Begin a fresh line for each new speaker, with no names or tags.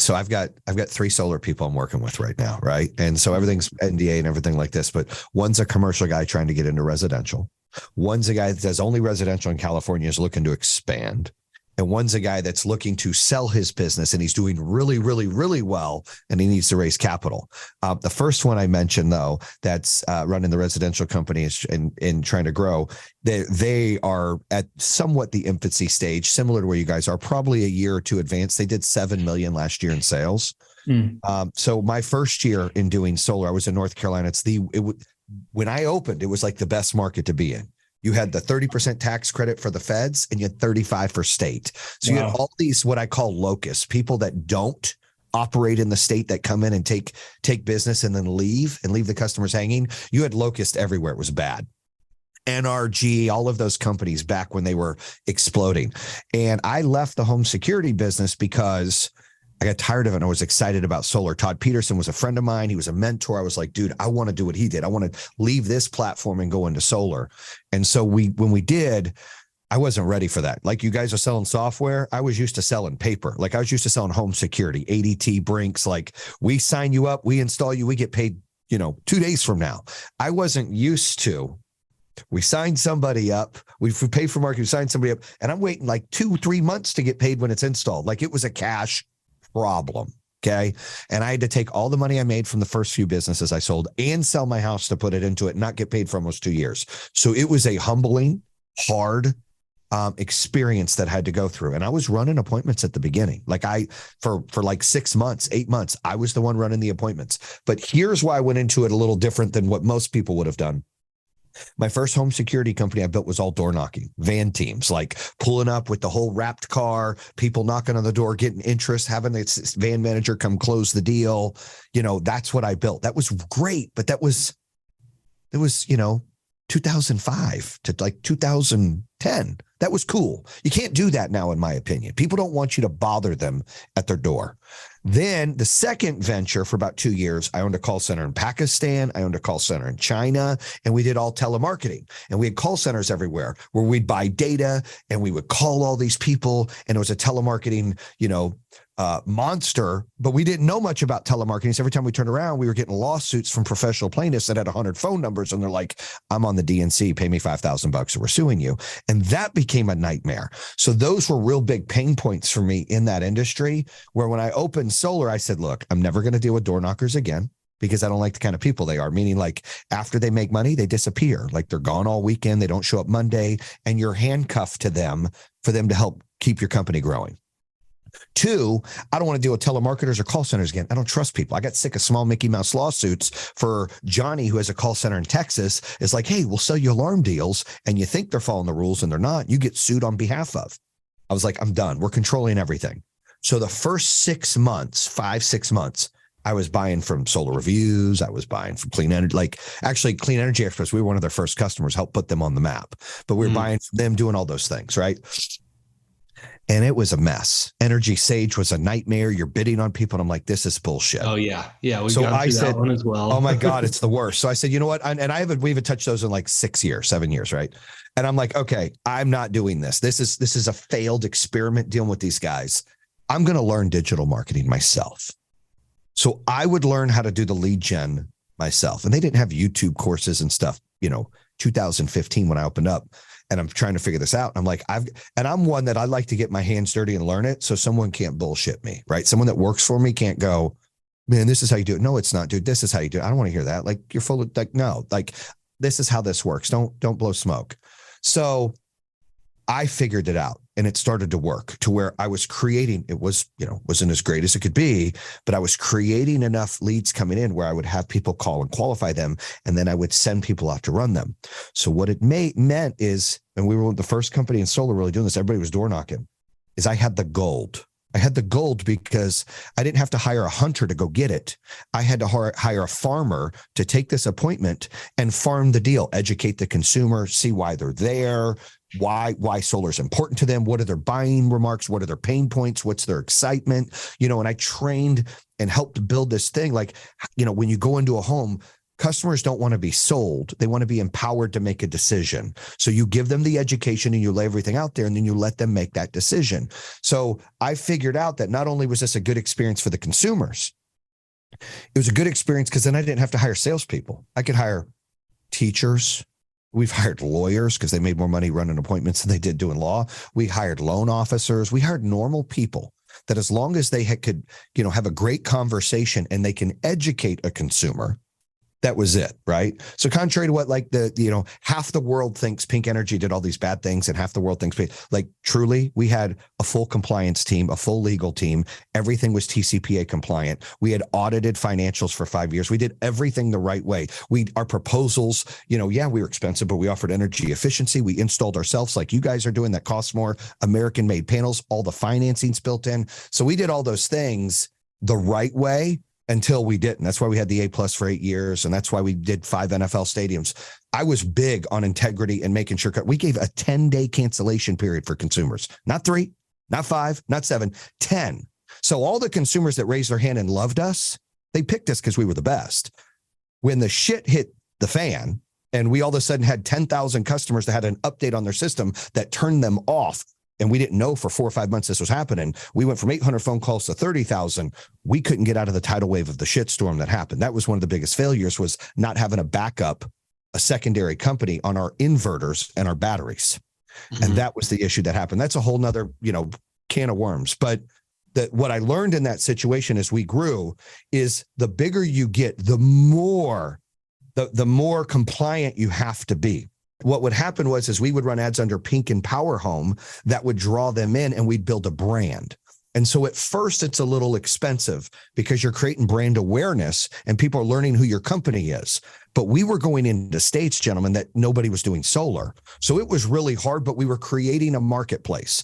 So I've got 3 solar people I'm working with right now. Right. And so everything's NDA and everything like this, but one's a commercial guy trying to get into residential. One's a guy that does only residential in California, is looking to expand. And one's a guy that's looking to sell his business, and he's doing really, really, really well, and he needs to raise capital. The first one I mentioned, though, that's running the residential company and trying to grow, they are at somewhat the infancy stage, similar to where you guys are, probably a year or two advanced. They did 7 million last year in sales. So my first year in doing solar, I was in North Carolina. When I opened, it was like the best market to be in. You had the 30% tax credit for the feds, and you had 35 for state. So you had all these, what I call locusts, people that don't operate in the state, that come in and take business and then leave the customers hanging. You had locusts everywhere. It was bad. NRG, all of those companies back when they were exploding. And I left the home security business because I got tired of it and I was excited about solar. Todd Peterson was a friend of mine. He was a mentor. I was like, dude, I want to do what he did. I want to leave this platform and go into solar. And so when we did, I wasn't ready for that. Like, you guys are selling software. I was used to selling paper. Like, I was used to selling home security, ADT, Brinks. Like, we sign you up, we install you, we get paid, 2 days from now. I wasn't used to, we signed somebody up, we pay for marketing, we signed somebody up, and I'm waiting like 2-3 months to get paid when it's installed. Like, it was a cash problem. Okay. And I had to take all the money I made from the first few businesses I sold and sell my house to put it into it and not get paid for almost 2 years. So it was a humbling, hard experience that I had to go through. And I was running appointments at the beginning. Like, for like 6 months, 8 months, I was the one running the appointments. But here's why I went into it a little different than what most people would have done. My first home security company I built was all door knocking, van teams, like pulling up with the whole wrapped car, people knocking on the door, getting interest, having this van manager come close the deal. That's what I built. That was great. But it was 2005 to like 2010. That was cool. You can't do that now, in my opinion. People don't want you to bother them at their door. Then the second venture, for about 2 years, I owned a call center in Pakistan. I owned a call center in China, and we did all telemarketing. And we had call centers everywhere where we'd buy data and we would call all these people. And it was a telemarketing, monster, but we didn't know much about telemarketing. So every time we turned around, we were getting lawsuits from professional plaintiffs that had 100 phone numbers. And they're like, I'm on the DNC, pay me $5,000 or we're suing you. And that became a nightmare. So those were real big pain points for me in that industry, where when I opened solar, I said, look, I'm never going to deal with door knockers again, because I don't like the kind of people they are. Meaning, like, after they make money, they disappear. Like, they're gone all weekend. They don't show up Monday, and you're handcuffed to them for them to help keep your company growing. 2, I don't want to deal with telemarketers or call centers again. I don't trust people. I got sick of small Mickey Mouse lawsuits for Johnny, who has a call center in Texas. It's like, hey, we'll sell you alarm deals, and you think they're following the rules and they're not. You get sued on behalf of. I was like, I'm done. We're controlling everything. So the first 6 months, 5-6 months, I was buying from Solar Reviews. I was buying from Clean Energy. Like, actually, Clean Energy Express, we were one of their first customers, helped put them on the map. But we were buying from them, doing all those things, right? And it was a mess. Energy Sage was a nightmare. You're bidding on people. And I'm like, this is bullshit.
Oh, yeah. Yeah.
So I said,
that one as well.
Oh my God, it's the worst. So I said, you know what? We haven't touched those in like 7 years. Right. And I'm like, okay, I'm not doing this. This is a failed experiment dealing with these guys. I'm going to learn digital marketing myself. So I would learn how to do the lead gen myself. And they didn't have YouTube courses and stuff, 2015 when I opened up. And I'm trying to figure this out. I'm like, I'm one that I like to get my hands dirty and learn it. So someone can't bullshit me, right? Someone that works for me can't go, man, this is how you do it. No, it's not, dude. This is how you do it. I don't want to hear that. Like, you're full of, like, no, like, this is how this works. Don't blow smoke. So I figured it out, and it started to work to where I was creating, it was, wasn't as great as it could be, but I was creating enough leads coming in where I would have people call and qualify them. And then I would send people out to run them. So what it meant is, and we were the first company in solar really doing this, everybody was door knocking, is I had the gold. I had the gold because I didn't have to hire a hunter to go get it. I had to hire a farmer to take this appointment and farm the deal, educate the consumer, see why they're there, why solar is important to them. What are their buying remarks? What are their pain points? What's their excitement? And I trained and helped build this thing. Like, when you go into a home, Customers don't want to be sold. They want to be empowered to make a decision. So you give them the education and you lay everything out there, and then you let them make that decision. So I figured out that not only was this a good experience for the consumers, it was a good experience because then I didn't have to hire salespeople. I could hire teachers. We've hired lawyers because they made more money running appointments than they did doing law. We hired loan officers. We hired normal people that as long as they could, have a great conversation and they can educate a consumer, that was it, right? So contrary to what half the world thinks Pink Energy did all these bad things and half the world thinks truly we had a full compliance team, a full legal team. Everything was TCPA compliant. We had audited financials for 5 years. We did everything the right way. Our proposals, we were expensive, but we offered energy efficiency. We installed ourselves like you guys are doing that costs more, American made panels, all the financing's built in. So we did all those things the right way until we didn't. That's why we had the A+ for 8 years. And that's why we did 5 NFL stadiums. I was big on integrity and making sure we gave a 10-day cancellation period for consumers, not 3, not 5, not 7, 10. So all the consumers that raised their hand and loved us, they picked us because we were the best. When the shit hit the fan and we all of a sudden had 10,000 customers that had an update on their system that turned them off, and we didn't know for 4 or 5 months this was happening. We went from 800 phone calls to 30,000. We couldn't get out of the tidal wave of the shitstorm that happened. That was one of the biggest failures, was not having a backup, a secondary company on our inverters and our batteries. Mm-hmm. And that was the issue that happened. That's a whole nother, can of worms. But what I learned in that situation as we grew is the bigger you get, the more compliant you have to be. What would happen was we would run ads under Pink and Power Home that would draw them in, and we'd build a brand. And so at first it's a little expensive because you're creating brand awareness and people are learning who your company is. But we were going into states, gentlemen, that nobody was doing solar. So it was really hard, but we were creating a marketplace.